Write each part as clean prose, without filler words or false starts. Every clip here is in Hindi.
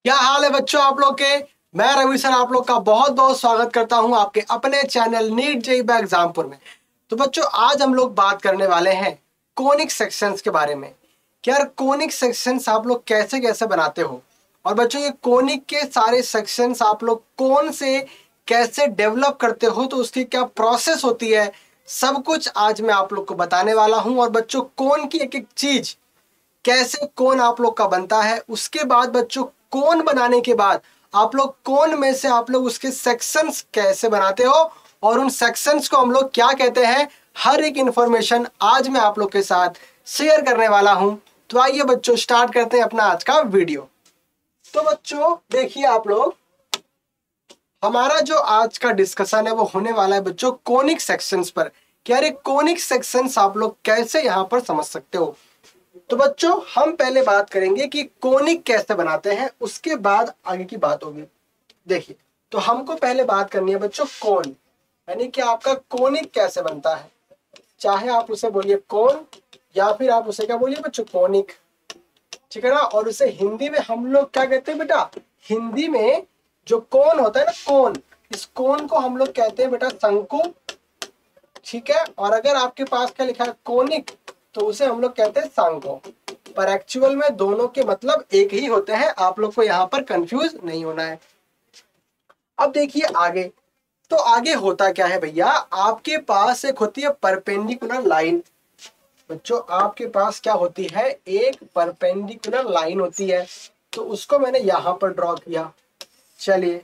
क्या हाल है बच्चों आप लोग के। मैं रवि सर आप लोग का बहुत बहुत स्वागत करता हूं आपके अपने चैनल नीट जेईई एग्जामपुर में। तो बच्चों आज हम लोग बात करने वाले हैं कोनिक सेक्शंस के बारे में कि यार कोनिक सेक्शंस आप लोग कैसे कैसे बनाते हो और बच्चों ये कोनिक के सारे सेक्शंस आप लोग कौन से कैसे डेवलप करते हो, तो उसकी क्या प्रोसेस होती है, सब कुछ आज मैं आप लोग को बताने वाला हूं। और बच्चों कोन की एक एक चीज कैसे कोन आप लोग का बनता है, उसके बाद बच्चों कोन बनाने के बाद आप लोग कोन में से आप लोग उसके सेक्शंस कैसे बनाते हो और उन सेक्शंस को हम लोग क्या कहते हैं, हर एक इंफॉर्मेशन आज मैं आप लोग के साथ शेयर करने वाला हूं। तो आइए बच्चों स्टार्ट करते हैं अपना आज का वीडियो। तो बच्चों देखिए आप लोग, हमारा जो आज का डिस्कशन है वो होने वाला है बच्चों कोनिक सेक्शंस पर। क्या रे कोनिक सेक्शंस आप लोग कैसे यहां पर समझ सकते हो। तो बच्चों हम पहले बात करेंगे कि कोनिक कैसे बनाते हैं, उसके बाद आगे की बात होगी। देखिए तो हमको पहले बात करनी है बच्चों कोन, यानी कि आपका कोनिक कैसे बनता है। चाहे आप उसे बोलिए कोन या फिर आप उसे क्या बोलिए बच्चों कोनिक, ठीक है ना। और उसे हिंदी में हम लोग क्या कहते हैं बेटा, हिंदी में जो कोन होता है ना कोन, इस कोन को हम लोग कहते हैं बेटा शंकु, ठीक है। और अगर आपके पास क्या लिखा है कोनिक, तो उसे हम लोग कहते हैं सांको। पर एक्चुअल में दोनों के मतलब एक ही होते हैं, आप लोग को यहाँ पर कंफ्यूज नहीं होना है। अब देखिए आगे, तो आगे होता क्या है भैया, आपके पास एक होती है परपेंडिकुलर लाइन। बच्चों आपके पास क्या होती है, एक परपेंडिकुलर लाइन होती है। तो उसको मैंने यहाँ पर ड्रॉ किया। चलिए,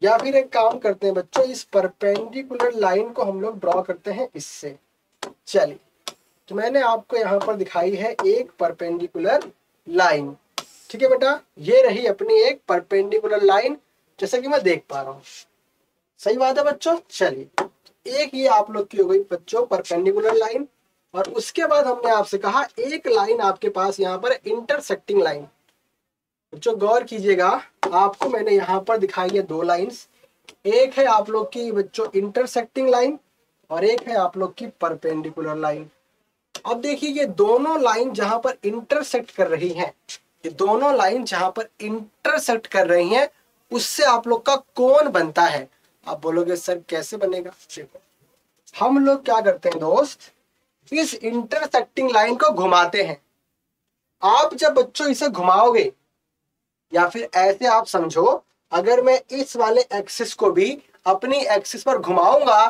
या फिर एक काम करते हैं बच्चों, इस परपेंडिकुलर लाइन को हम लोग ड्रॉ करते हैं इससे। चलिए, तो मैंने आपको यहाँ पर दिखाई है एक परपेंडिकुलर लाइन, ठीक है बेटा। ये रही अपनी एक परपेंडिकुलर लाइन, जैसा कि मैं देख पा रहा हूँ। सही बात है बच्चों। चलिए, एक ये आप लोग की हो गई बच्चों परपेंडिकुलर लाइन। और उसके बाद हमने आपसे कहा एक लाइन आपके पास यहाँ पर इंटरसेक्टिंग लाइन। बच्चों गौर कीजिएगा, आपको मैंने यहाँ पर दिखाई है दो लाइन्स। एक है आप लोग की बच्चों इंटरसेक्टिंग लाइन और एक है आप लोग की परपेंडिकुलर लाइन। अब देखिए ये दोनों लाइन जहां पर इंटरसेक्ट कर रही हैं, ये दोनों लाइन जहां पर इंटरसेक्ट कर रही हैं, उससे आप लोग का कोण बनता है। आप बोलोगे सर कैसे बनेगा। देखो हम लोग क्या करते हैं दोस्त, इस इंटरसेक्टिंग लाइन को घुमाते हैं। आप जब बच्चों इसे घुमाओगे, या फिर ऐसे आप समझो, अगर मैं इस वाले एक्सिस को भी अपनी एक्सिस पर घुमाऊंगा,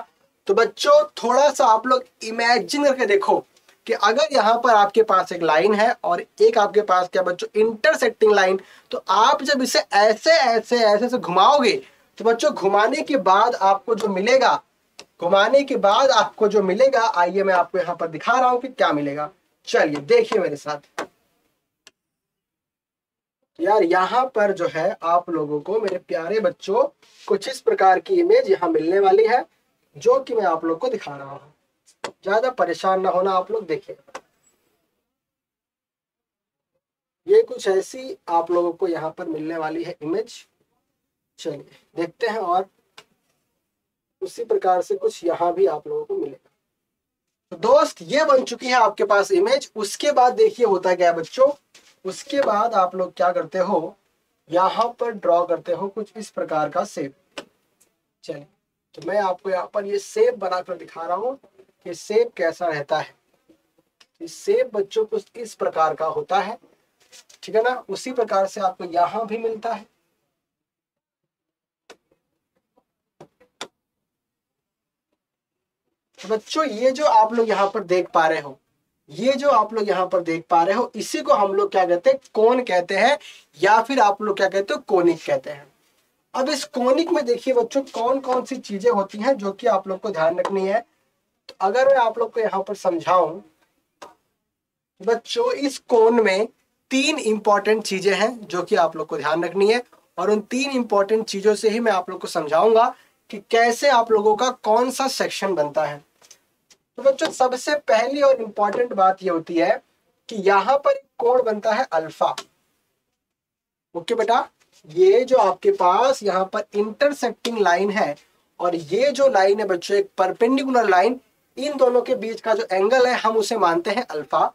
तो बच्चों थोड़ा सा आप लोग इमेजिन करके देखो कि अगर यहाँ पर आपके पास एक लाइन है और एक आपके पास क्या बच्चों इंटरसेक्टिंग लाइन, तो आप जब इसे ऐसे ऐसे ऐसे से घुमाओगे, तो बच्चों घुमाने के बाद आपको जो मिलेगा, घुमाने के बाद आपको जो मिलेगा, आइए मैं आपको यहाँ पर दिखा रहा हूँ कि क्या मिलेगा। चलिए देखिए मेरे साथ। यार यहाँ पर जो है आप लोगों को मेरे प्यारे बच्चों कुछ इस प्रकार की इमेज यहाँ मिलने वाली है, जो कि मैं आप लोग को दिखा रहा हूँ। ज्यादा परेशान ना होना आप लोग। देखिए ये कुछ ऐसी आप लोगों को यहाँ पर मिलने वाली है इमेज। चलिए देखते हैं, और उसी प्रकार से कुछ यहाँ भी आप लोगों को मिलेगा। तो दोस्त ये बन चुकी है आपके पास इमेज। उसके बाद देखिए होता क्या है बच्चों, उसके बाद आप लोग क्या करते हो, यहाँ पर ड्रॉ करते हो कुछ इस प्रकार का शेप। चलिए, तो मैं आपको यहाँ पर ये शेप बनाकर दिखा रहा हूँ कि शेप कैसा रहता है। इस शेप बच्चों कुछ इस प्रकार का होता है, ठीक है ना। उसी प्रकार से आपको यहाँ भी मिलता है। तो बच्चों ये जो आप लोग यहाँ पर देख पा रहे हो, ये जो आप लोग यहाँ पर देख पा रहे हो, इसी को हम लोग क्या कहते हैं, कोन कहते हैं, या फिर आप लोग क्या कहते हो, कोनिक कहते हैं। अब इस कोनिक में देखिए बच्चों कौन कौन सी चीजें होती हैं जो कि आप लोग को ध्यान रखनी है। तो अगर मैं आप लोग को यहाँ पर समझाऊं बच्चों, इस कोन में तीन इंपॉर्टेंट चीजें हैं जो कि आप लोग को ध्यान रखनी है, और उन तीन इंपॉर्टेंट चीजों से ही मैं आप लोग को समझाऊंगा कि कैसे आप लोगों का कौन सा सेक्शन बनता है। तो बच्चों सबसे पहली और इंपॉर्टेंट बात ये होती है कि यहाँ पर एक कोण बनता है अल्फा। ओके बेटा, ये जो आपके पास यहाँ पर इंटरसेक्टिंग लाइन है और ये जो लाइन है बच्चों एक परपेंडिकुलर लाइन, इन दोनों के बीच का जो एंगल है हम उसे मानते हैं अल्फा।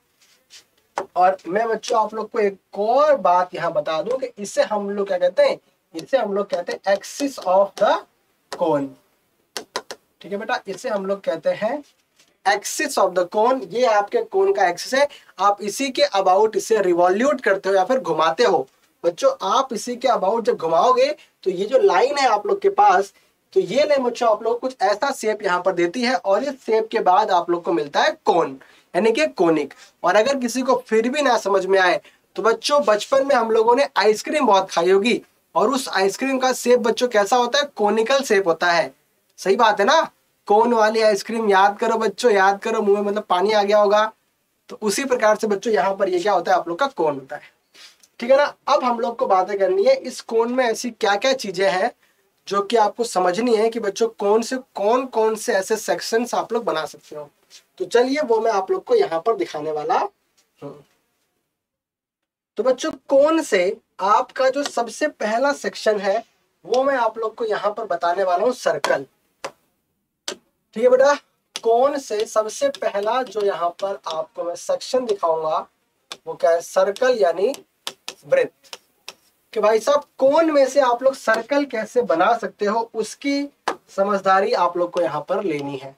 और मैं बच्चों आप लोग को एक और बात यहाँ बता दूं कि इसे हम लोग क्या कहते हैं, इसे हम लोग कहते हैं एक्सिस ऑफ द कोन। ठीक है बेटा, इसे हम लोग कहते हैं एक्सिस ऑफ द कोन। ये आपके कोन का एक्सिस है, आप इसी के अबाउट इसे रिवॉल्यूट करते हो या फिर घुमाते हो। बच्चों आप इसी के अबाउट जब घुमाओगे तो ये जो लाइन है आप लोग के पास, तो ये लाइन बच्चों आप लोग कुछ ऐसा शेप यहाँ पर देती है और इस शेप के बाद आप लोग को मिलता है कोन, यानी कि कोनिक। और अगर किसी को फिर भी ना समझ में आए तो बच्चों बचपन में हम लोगों ने आइसक्रीम बहुत खाई होगी और उस आइसक्रीम का शेप बच्चों कैसा होता है, कोनिकल शेप होता है। सही बात है ना, कोन वाली आइसक्रीम याद करो बच्चों, याद करो, मुंह में मतलब पानी आ गया होगा। तो उसी प्रकार से बच्चों यहाँ पर ये क्या होता है, आप लोग का कोन होता है। ठीक है ना। अब हम लोग को बातें करनी है इस कोन में ऐसी क्या क्या चीजें हैं जो कि आपको समझनी है कि बच्चों कौन कौन से ऐसे सेक्शंस आप लोग बना सकते हो। तो चलिए वो मैं आप लोग को यहाँ पर दिखाने वाला हूँ। तो बच्चों कोन से आपका जो सबसे पहला सेक्शन है वो मैं आप लोग को यहाँ पर बताने वाला हूँ, सर्कल। ठीक है बेटा, कोन से सबसे पहला जो यहाँ पर आपको मैं सेक्शन दिखाऊंगा वो क्या है, सर्कल यानी वृत्त। कि भाई साहब कोन में से आप लोग सर्कल कैसे बना सकते हो उसकी समझदारी आप लोग को यहाँ पर लेनी है।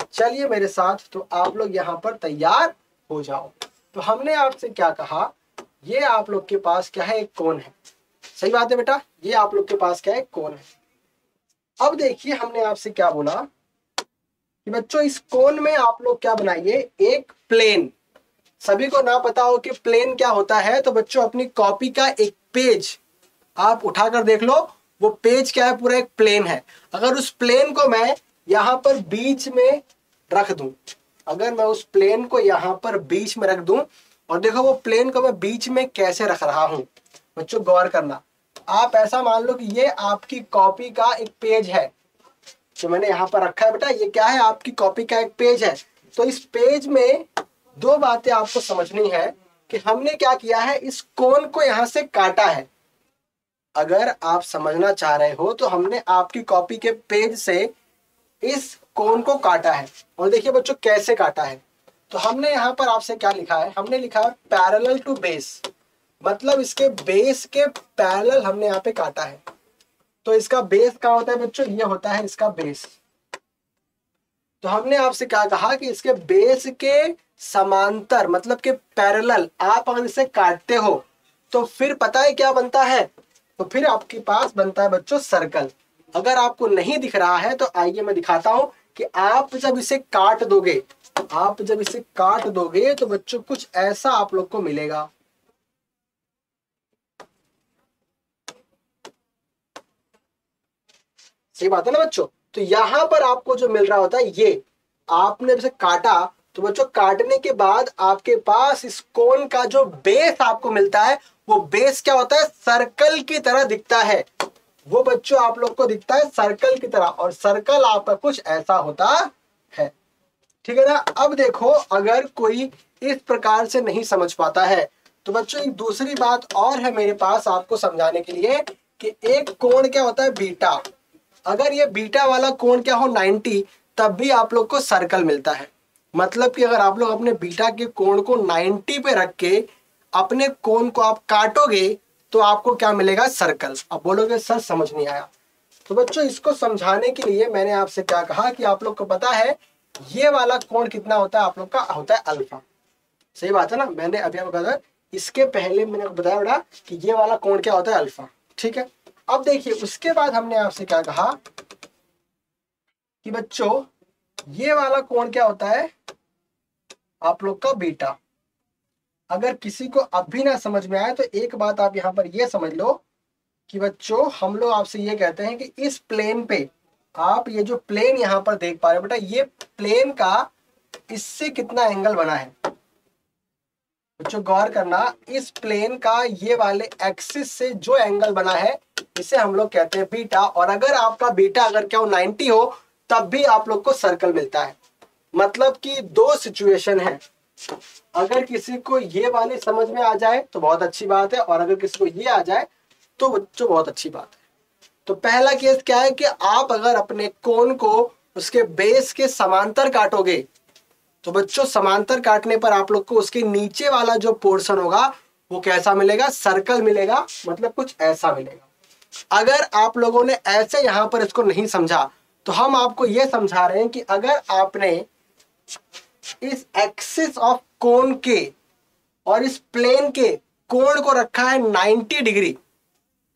चलिए मेरे साथ, तो आप लोग यहाँ पर तैयार हो जाओ। तो हमने आपसे क्या कहा, ये आप लोग के पास क्या है, एक कोन है। सही बात है बेटा, ये आप लोग के पास क्या है, कोन है। अब देखिए हमने आपसे क्या बोला कि बच्चों इस कोन में आप लोग क्या बनाइए, एक प्लेन। सभी को ना पता हो कि प्लेन क्या होता है, तो बच्चों अपनी कॉपी का एक पेज आप उठाकर देख लो, वो पेज क्या है, पूरा एक प्लेन है। अगर उस प्लेन को मैं यहाँ पर बीच में रख दूं, अगर मैं उस प्लेन को यहाँ पर बीच में रख दूं, और देखो वो प्लेन को मैं बीच में कैसे रख रहा हूं। बच्चों गौर करना, आप ऐसा मान लो कि ये आपकी कॉपी का एक पेज है जो मैंने यहाँ पर रखा है। बेटा ये क्या है, आपकी कॉपी का एक पेज है। तो इस पेज में दो बातें आपको समझनी है कि हमने क्या किया है, इस कोन को यहाँ से काटा है। अगर आप समझना चाह रहे हो तो हमने आपकी कॉपी के पेज से इस कोन को काटा है। और देखिए बच्चों कैसे काटा है, तो हमने यहाँ पर आपसे क्या लिखा है, हमने लिखा है पैरेलल टू बेस, मतलब इसके बेस के पैरेलल हमने यहाँ पे काटा है। तो इसका बेस क्या होता है बच्चों, ये होता है इसका बेस। तो हमने आपसे क्या कहा कि इसके बेस के समांतर मतलब के पैरेलल आप अगर इसे काटते हो तो फिर पता है क्या बनता है, तो फिर आपके पास बनता है बच्चों सर्कल। अगर आपको नहीं दिख रहा है तो आइए मैं दिखाता हूं कि आप जब इसे काट दोगे, आप जब इसे काट दोगे तो बच्चों कुछ ऐसा आप लोग को मिलेगा। सही बात है ना बच्चों। तो यहां पर आपको जो मिल रहा होता है, ये आपने इसे काटा, तो बच्चों काटने के बाद आपके पास इस कोन का जो बेस आपको मिलता है, वो बेस क्या होता है, सर्कल की तरह दिखता है। वो बच्चों आप लोग को दिखता है सर्कल की तरह, और सर्कल आपका कुछ ऐसा होता है। ठीक है ना। अब देखो अगर कोई इस प्रकार से नहीं समझ पाता है तो बच्चों एक दूसरी बात और है मेरे पास आपको समझाने के लिए कि एक कोण क्या होता है, बीटा। अगर ये बीटा वाला कोण क्या हो 90, तब भी आप लोग को सर्कल मिलता है। मतलब कि अगर आप लोग अपने बीटा के कोण को 90 पे रख के अपने कोण को आप काटोगे तो आपको क्या मिलेगा, सर्कल। अब बोलोगे सर समझ नहीं आया। तो बच्चों इसको समझाने के लिए मैंने आपसे क्या कहा कि आप लोग को पता है ये वाला कोण कितना होता है, आप लोग का होता है अल्फा। सही बात है ना। मैंने अभी आपको बताया, इसके पहले मैंने आपको बताया बेटा कि ये वाला कोण क्या होता है, अल्फा। ठीक है। अब देखिए उसके बाद हमने आपसे क्या कहा कि बच्चों ये वाला कोण क्या होता है, आप लोग का बीटा। अगर किसी को अब भी ना समझ में आए तो एक बात आप यहाँ पर ये समझ लो कि बच्चों हम लोग आपसे ये कहते हैं कि इस प्लेन पे आप ये जो प्लेन यहाँ पर देख पा रहे हो बेटा, ये प्लेन का इससे कितना एंगल बना है। बच्चों गौर करना, इस प्लेन का ये वाले एक्सिस से जो एंगल बना है इसे हम लोग कहते हैं बीटा। और अगर आपका बीटा अगर क्या हो 90 हो तब भी आप लोग को सर्कल मिलता है। मतलब कि दो सिचुएशन है, अगर किसी को ये वाली समझ में आ जाए तो बहुत अच्छी बात है, और अगर किसी को ये आ जाए तो बच्चों बहुत अच्छी बात है। तो पहला केस क्या है कि आप अगर अपने कोण को उसके बेस के समांतर काटोगे तो बच्चों समांतर काटने पर आप लोग को उसके नीचे वाला जो पोर्शन होगा वो कैसा मिलेगा, सर्कल मिलेगा, मतलब कुछ ऐसा मिलेगा। अगर आप लोगों ने ऐसे यहां पर इसको नहीं समझा तो हम आपको ये समझा रहे हैं कि अगर आपने इस एक्सिस ऑफ कोण के और इस प्लेन के कोण को रखा है 90 डिग्री,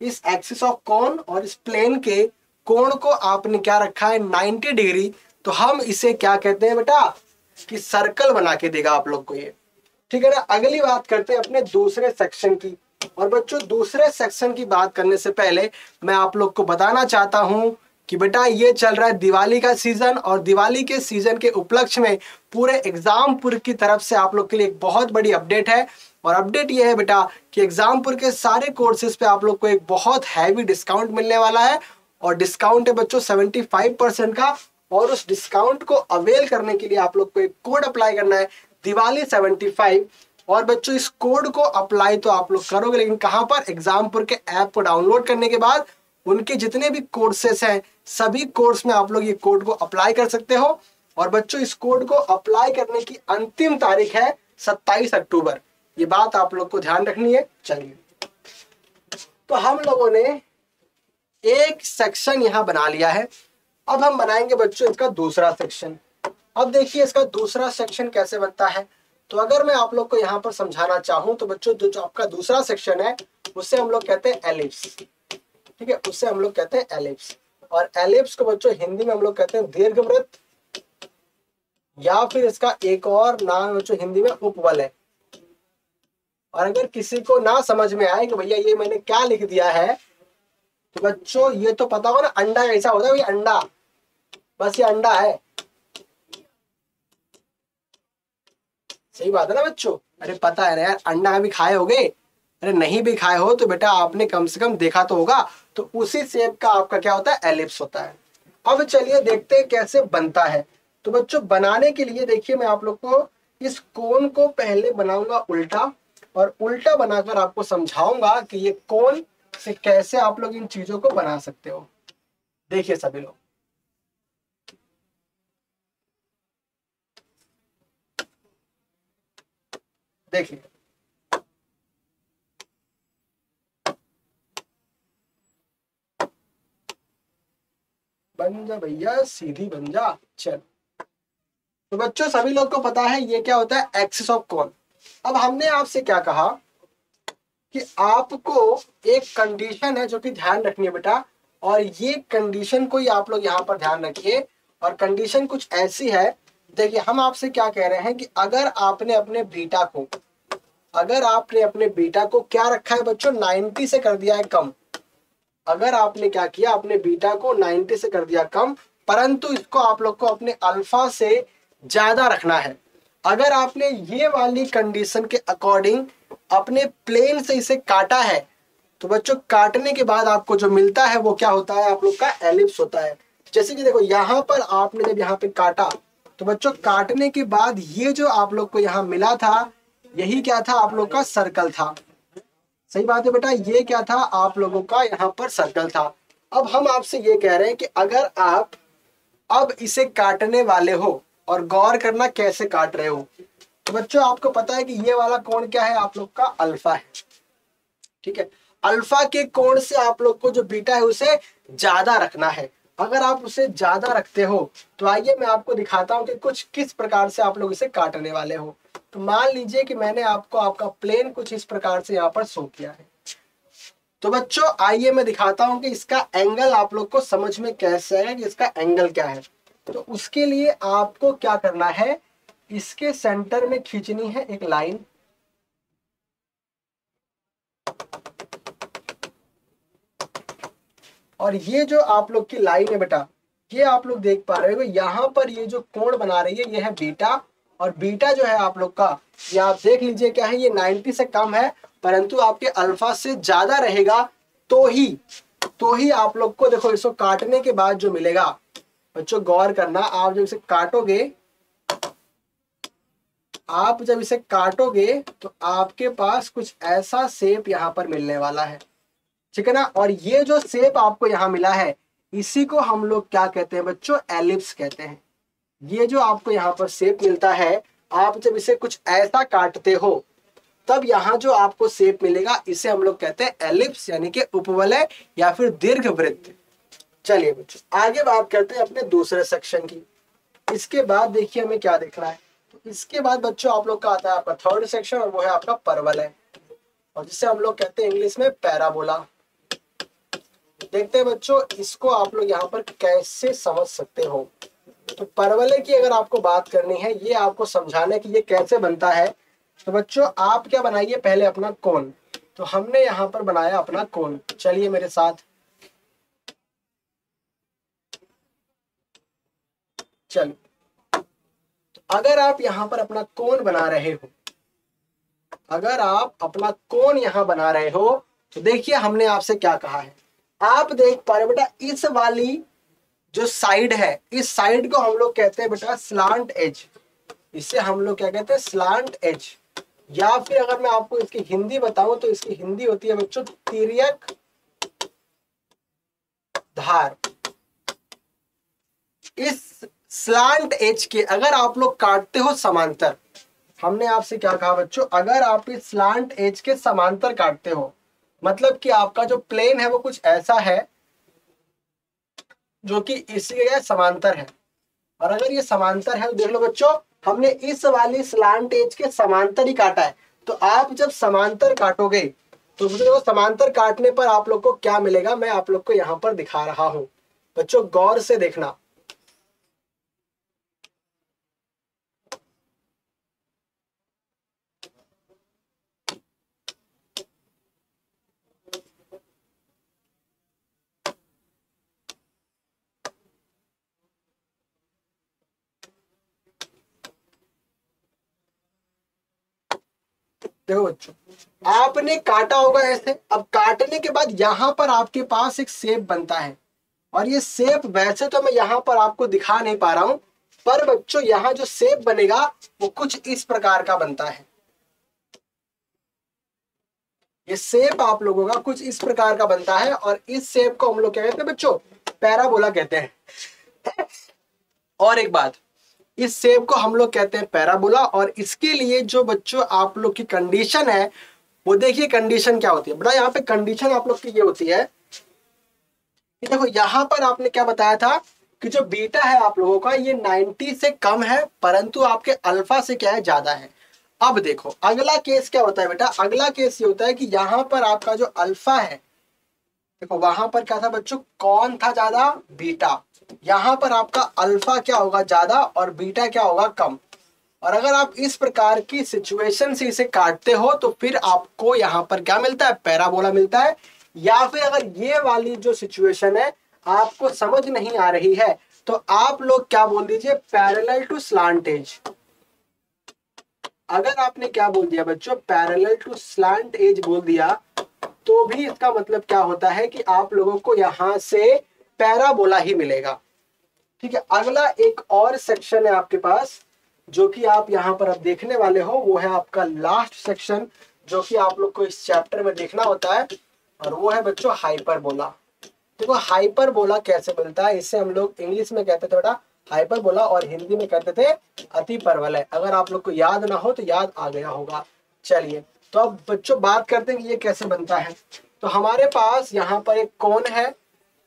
इस एक्सिस ऑफ कोण और इस प्लेन के कोण को आपने क्या रखा है 90 डिग्री, तो हम इसे क्या कहते हैं बेटा कि सर्कल बना के देगा आप लोग को ये। ठीक है ना। अगली बात करते हैं अपने दूसरे सेक्शन की। और बच्चों दूसरे सेक्शन की बात करने से पहले मैं आप लोग को बताना चाहता हूं कि बेटा ये चल रहा है दिवाली का सीजन, और दिवाली के सीजन के उपलक्ष्य में पूरे एग्जामपुर की तरफ से आप लोग के लिए एक बहुत बड़ी अपडेट है। और अपडेट ये है बेटा कि एग्जामपुर के सारे कोर्सेज पे आप लोग को एक बहुत हैवी डिस्काउंट मिलने वाला है, और डिस्काउंट है बच्चों 75% का। और उस डिस्काउंट को अवेल करने के लिए आप लोग को एक कोड अप्लाई करना है, दिवाली 75। और बच्चों इस कोड को अप्लाई तो आप लोग करोगे, लेकिन कहां पर, एग्जामपुर के ऐप को डाउनलोड करने के बाद उनके जितने भी कोर्सेस हैं सभी कोर्स में आप लोग ये कोड को अप्लाई कर सकते हो। और बच्चों इस कोड को अप्लाई करने की अंतिम तारीख है 27 अक्टूबर। ये बात आप लोग को ध्यान रखनी है। चलिए, तो हम लोगों ने एक सेक्शन यहां बना लिया है। अब हम बनाएंगे बच्चों इसका दूसरा सेक्शन। अब देखिए इसका दूसरा सेक्शन कैसे बनता है। तो अगर मैं आप लोग को यहां पर समझाना चाहूं तो बच्चों जो आपका दूसरा सेक्शन है उससे हम लोग कहते हैं एलिप्स। ठीक है, उससे हम लोग कहते हैं एलिप्स। और एलिप्स को बच्चों हिंदी में हम लोग कहते हैं दीर्घवृत्त, या फिर इसका एक और नाम बच्चों हिंदी में उपवलय। और अगर किसी को ना समझ में आए कि भैया ये मैंने क्या लिख दिया है, तो बच्चों ये तो पता हो ना अंडा कैसा होता है, भाई अंडा, बस ये अंडा है। सही बात है ना बच्चों। अरे पता है ना यार, अंडा भी खाए होगे। अरे नहीं भी खाए हो तो बेटा आपने कम से कम देखा तो होगा। तो उसी शेप का आपका क्या होता है, एलिप्स होता है। अब चलिए देखते हैं कैसे बनता है। तो बच्चों बनाने के लिए देखिए मैं आप लोग को इस कोण को पहले बनाऊंगा उल्टा, और उल्टा बनाकर आपको समझाऊंगा कि ये कोण से कैसे आप लोग इन चीजों को बना सकते हो। देखिए सभी लोग, देखिए बन जा भैया, सीधी बन जा। चल, तो बच्चों सभी लोग को पता है ये क्या होता है, एक्सिस ऑफ कोण। अब हमने आपसे क्या कहा कि आपको एक कंडीशन है जो कि ध्यान रखनी है बेटा, और ये कंडीशन को ही आप लोग यहाँ पर ध्यान रखिए। और कंडीशन कुछ ऐसी है, देखिए हम आपसे क्या कह रहे हैं कि अगर आपने अपने बीटा को क्या रखा है बच्चों, 90 से कर दिया है कम। अगर आपने क्या किया, अपने बीटा को 90 से कर दिया कम, परंतु इसको आप लोग को अपने अल्फा से ज्यादा रखना है। अगर आपने ये वाली कंडीशन के अकॉर्डिंग अपने प्लेन से इसे काटा है, तो बच्चों काटने के बाद आपको जो मिलता है वो क्या होता है, आप लोग का एलिप्स होता है। जैसे कि देखो यहाँ पर आपने जब यहाँ पे काटा, तो बच्चों काटने के बाद ये जो आप लोग को यहाँ मिला था, यही क्या था, आप लोग का सर्कल था। सही बात है बेटा, ये क्या था, आप लोगों का यहाँ पर सर्कल था। अब हम आपसे ये कह रहे हैं कि अगर आप अब इसे काटने वाले हो, और गौर करना कैसे काट रहे हो, तो बच्चों आपको पता है कि ये वाला कोण क्या है, आप लोग का अल्फा है। ठीक है, अल्फा के कोण से आप लोग को जो बीटा है उसे ज्यादा रखना है। अगर आप उसे ज्यादा रखते हो तो आइए मैं आपको दिखाता हूं कि कुछ किस प्रकार से आप लोग इसे काटने वाले हो। तो मान लीजिए कि मैंने आपको आपका प्लेन कुछ इस प्रकार से यहाँ पर शो किया है। तो बच्चों आइए मैं दिखाता हूं कि इसका एंगल आप लोग को समझ में कैसे है कि इसका एंगल क्या है। तो उसके लिए आपको क्या करना है, इसके सेंटर में खींचनी है एक लाइन, और ये जो आप लोग की लाइन है बेटा, ये आप लोग देख पा रहे हो यहाँ पर ये जो कोण बना रही है ये है बीटा। और बीटा जो है आप लोग का, ये आप देख लीजिए क्या है, ये 90 से कम है, परंतु आपके अल्फा से ज्यादा रहेगा तो ही आप लोग को देखो इसको काटने के बाद जो मिलेगा। बच्चों गौर करना, आप जब इसे काटोगे तो आपके पास कुछ ऐसा शेप यहाँ पर मिलने वाला है। ठीक है ना। और ये जो शेप आपको यहाँ मिला है, इसी को हम लोग क्या कहते हैं बच्चों, एलिप्स कहते हैं। ये जो आपको यहाँ पर शेप मिलता है, आप जब इसे कुछ ऐसा काटते हो तब यहाँ जो आपको शेप मिलेगा इसे हम लोग कहते हैं एलिप्स, यानी कि उपवलय या फिर दीर्घवृत्त। चलिए बच्चों आगे बात करते हैं अपने दूसरे सेक्शन की। इसके बाद देखिए हमें क्या देखना है। तो इसके बाद बच्चों आप लोग का आता है आपका थर्ड सेक्शन, और वो है आपका परवलय, और जिसे हम लोग कहते हैं इंग्लिश में पैराबोला। देखते हैं बच्चों इसको आप लोग यहाँ पर कैसे समझ सकते हो। तो परवलय की अगर आपको बात करनी है, ये आपको समझाना है कि ये कैसे बनता है। तो बच्चों आप क्या बनाइए पहले अपना कोन। तो हमने यहाँ पर बनाया अपना कोन, चलिए मेरे साथ। चलो, तो अगर आप यहाँ पर अपना कोन बना रहे हो, अगर आप अपना कोन यहाँ बना रहे हो, तो देखिए हमने आपसे क्या कहा है। आप देख पा रहे बेटा, इस वाली जो साइड है, इस साइड को हम लोग कहते हैं बेटा स्लांट एज। इसे हम लोग क्या कहते हैं, स्लांट एज। या फिर अगर मैं आपको इसकी हिंदी बताऊं तो इसकी हिंदी होती है बच्चों तिर्यक धार। इस स्लांट एज के अगर आप लोग काटते हो समांतर, हमने आपसे क्या कहा बच्चों, अगर आप इस स्लांट एज के समांतर काटते हो, मतलब कि आपका जो प्लेन है वो कुछ ऐसा है जो कि इसके समांतर है। और अगर ये समांतर है तो देख लो बच्चों, हमने इस वाली स्लांट एज के समांतर ही काटा है। तो आप जब समांतर काटोगे तो देखो समांतर काटने पर आप लोग को क्या मिलेगा, मैं आप लोग को यहाँ पर दिखा रहा हूं। बच्चों गौर से देखना। देखो बच्चों, आपने काटा होगा ऐसे। अब काटने के बाद यहाँ पर आपके पास एक शेप बनता है, और ये शेप वैसे तो मैं यहाँ पर आपको दिखा नहीं पा रहा हूं, पर बच्चों यहाँ जो शेप बनेगा वो कुछ इस प्रकार का बनता है। ये शेप आप लोगों का कुछ इस प्रकार का बनता है, और इस शेप को हम लोग क्या कहते हैं बच्चों, पैराबोला कहते हैं। और एक बात, इस शेप को हम लोग कहते हैं पैराबोला। और इसके लिए जो बच्चों आप लोग की कंडीशन है, वो देखिए कंडीशन क्या होती है बेटा। यहाँ पे कंडीशन आप लोग की ये होती है कि देखो यहाँ पर आपने क्या बताया था कि जो बीटा है आप लोगों का ये 90 से कम है, परंतु आपके अल्फा से क्या है, ज्यादा है। अब देखो अगला केस क्या होता है बेटा, अगला केस ये होता है कि यहाँ पर आपका जो अल्फा है, देखो वहां पर क्या था बच्चों, कौन था ज्यादा, बीटा। यहाँ पर आपका अल्फा क्या होगा, ज्यादा, और बीटा क्या होगा, कम। और अगर आप इस प्रकार की सिचुएशन से इसे काटते हो तो फिर आपको यहाँ पर क्या मिलता है, पैराबोला मिलता है। या फिर अगर ये वाली जो सिचुएशन है आपको समझ नहीं आ रही है, तो आप लोग क्या बोल दीजिए, पैरेलल टू स्लांट एज। अगर आपने क्या बोल दिया बच्चों, पैरेलल टू स्लांट एज बोल दिया, तो भी इसका मतलब क्या होता है कि आप लोगों को यहां से पैराबोला ही मिलेगा। ठीक है, अगला एक और सेक्शन है आपके पास जो कि आप यहाँ पर अब देखने वाले हो, वो है आपका लास्ट सेक्शन जो कि आप लोग को इस चैप्टर में देखना होता है, और वो है बच्चों हाइपरबोला। देखो हाइपरबोला कैसे बनता है, इसे हम लोग इंग्लिश में कहते थे बेटा हाइपरबोला, और हिंदी में कहते थे अति परवलय। अगर आप लोग को याद ना हो तो याद आ गया होगा। चलिए तो अब बच्चों बात करते हैं कि ये कैसे बनता है। तो हमारे पास यहाँ पर एक कोन है,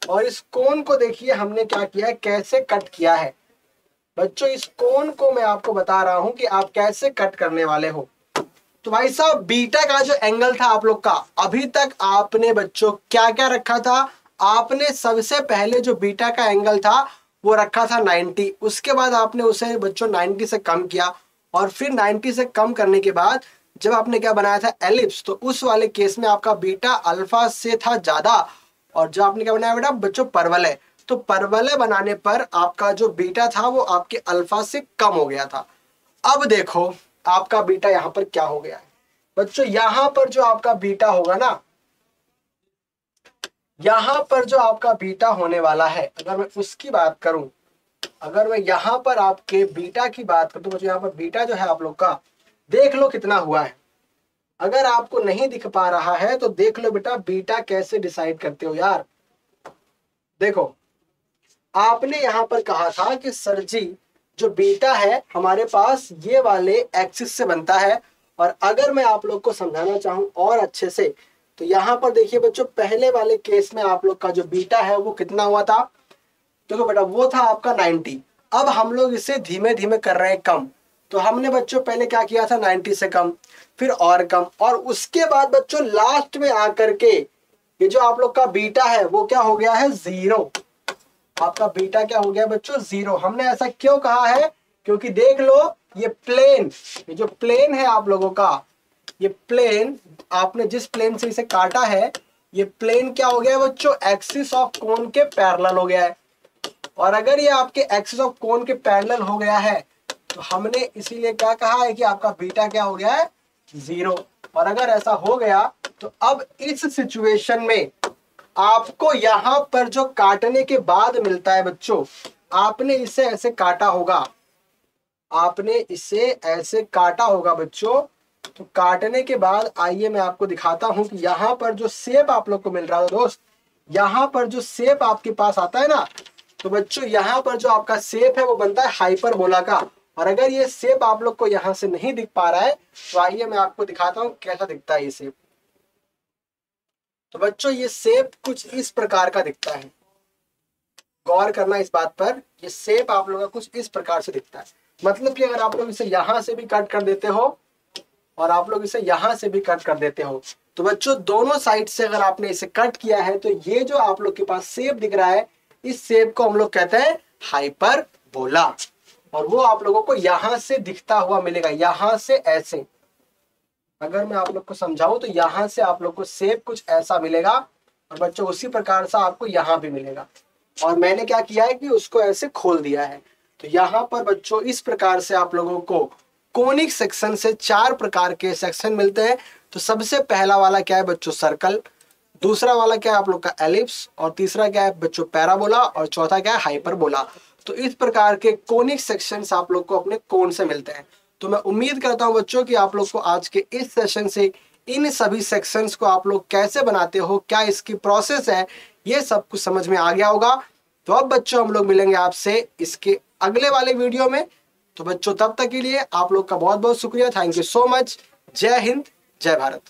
और इस कोन को देखिए हमने क्या किया है, कैसे कट किया है। बच्चों इस कोन को मैं आपको बता रहा हूं कि आप कैसे कट करने वाले हो। तो भाई साहब बीटा का जो एंगल था आप लोग का, अभी तक आपने बच्चों क्या क्या रखा था, आपने सबसे पहले जो बीटा का एंगल था वो रखा था 90। उसके बाद आपने उसे बच्चों 90 से कम किया, और फिर 90 से कम करने के बाद जब आपने क्या बनाया था एलिप्स, तो उस वाले केस में आपका बीटा अल्फा से था ज्यादा, और जो आपने क्या बनाया बेटा बच्चों परवलय, तो परवलय बनाने पर आपका जो बीटा था वो आपके अल्फा से कम हो गया था। अब देखो आपका बीटा यहां पर क्या हो गया है बच्चों, यहां पर जो आपका बीटा होगा ना, यहां पर जो आपका बीटा होने वाला है, अगर मैं उसकी बात करूं, अगर मैं यहां पर आपके बीटा की बात करूं, तो बच्चों यहां पर बीटा जो है आप लोग का देख लो कितना हुआ है। अगर आपको नहीं दिख पा रहा है तो देख लो बेटा बीटा कैसे डिसाइड करते हो यार। देखो आपने यहां पर कहा था कि सर जी जो बीटा है हमारे पास ये वाले एक्सिस से बनता है। और अगर मैं आप लोग को समझाना चाहूँ और अच्छे से, तो यहाँ पर देखिए बच्चों, पहले वाले केस में आप लोग का जो बीटा है वो कितना हुआ था? देखो बेटा, वो था आपका 90। अब हम लोग इसे धीमे धीमे कर रहे हैं कम। तो हमने बच्चों पहले क्या किया था? 90 से कम, फिर और कम, और उसके बाद बच्चों लास्ट में आकर के ये जो आप लोग का बीटा है वो क्या हो गया है? 0। आपका बीटा क्या हो गया बच्चों? 0। हमने ऐसा क्यों कहा है? क्योंकि देख लो, ये प्लेन, ये जो प्लेन है आप लोगों का, ये प्लेन, आपने जिस प्लेन से इसे काटा है, ये प्लेन क्या हो गया है बच्चों? एक्सिस ऑफ कोन के पैरेलल हो गया है। और अगर ये आपके एक्सिस ऑफ कोन के पैरेलल हो गया है, तो हमने इसीलिए क्या कहा है कि आपका बीटा क्या हो गया है? 0। और अगर ऐसा हो गया, तो अब इस सिचुएशन में आपको यहां पर जो काटने के बाद मिलता है बच्चों, आपने इसे ऐसे काटा होगा, आपने इसे ऐसे काटा होगा बच्चों। तो काटने के बाद आइए मैं आपको दिखाता हूं कि यहां पर जो शेप आप लोग को मिल रहा है दोस्त, यहां पर जो शेप आपके पास आता है ना, तो बच्चों यहां पर जो आपका शेप है वो बनता है हाइपरबोला का। और अगर ये शेप आप लोग को यहां से नहीं दिख पा रहा है, तो आइए मैं आपको दिखाता हूं कैसा दिखता है ये शेप। तो बच्चों ये शेप कुछ इस प्रकार का दिखता है, गौर करना इस बात पर। ये शेप आप लोगों का कुछ इस प्रकार से दिखता है। मतलब कि अगर आप लोग इसे यहां से भी कट कर देते हो और आप लोग इसे यहां से भी कट कर देते हो, तो बच्चों दोनों साइड से अगर आपने इसे कट किया है, तो ये जो आप लोग के पास शेप दिख रहा है, इस शेप को हम लोग कहते हैं हाइपरबोला। और वो आप लोगों को यहां से दिखता हुआ मिलेगा, यहां से ऐसे। अगर मैं आप लोग को समझाऊं तो यहां से आप लोग को शेप कुछ ऐसा मिलेगा, और बच्चों उसी प्रकार से आपको यहां भी मिलेगा। और मैंने क्या किया है कि उसको ऐसे खोल दिया है। तो यहाँ पर बच्चों इस प्रकार से आप लोगों को कोनिक सेक्शन से 4 प्रकार के सेक्शन मिलते हैं। तो सबसे पहला वाला क्या है बच्चों? सर्कल। दूसरा वाला क्या है आप लोग का? एलिप्स। और तीसरा क्या है बच्चों? पैराबोला। और चौथा क्या है? हाइपरबोला। तो इस प्रकार के कोनिक सेक्शंस आप लोग को अपने कोन से मिलते हैं। तो मैं उम्मीद करता हूं बच्चों कि आप लोग को आज के इस सेशन से इन सभी सेक्शंस को आप लोग कैसे बनाते हो, क्या इसकी प्रोसेस है, ये सब कुछ समझ में आ गया होगा। तो अब बच्चों हम लोग मिलेंगे आपसे इसके अगले वाले वीडियो में। तो बच्चों तब तक के लिए आप लोग का बहुत बहुत शुक्रिया। Thank you so much. जय हिंद, जय भारत।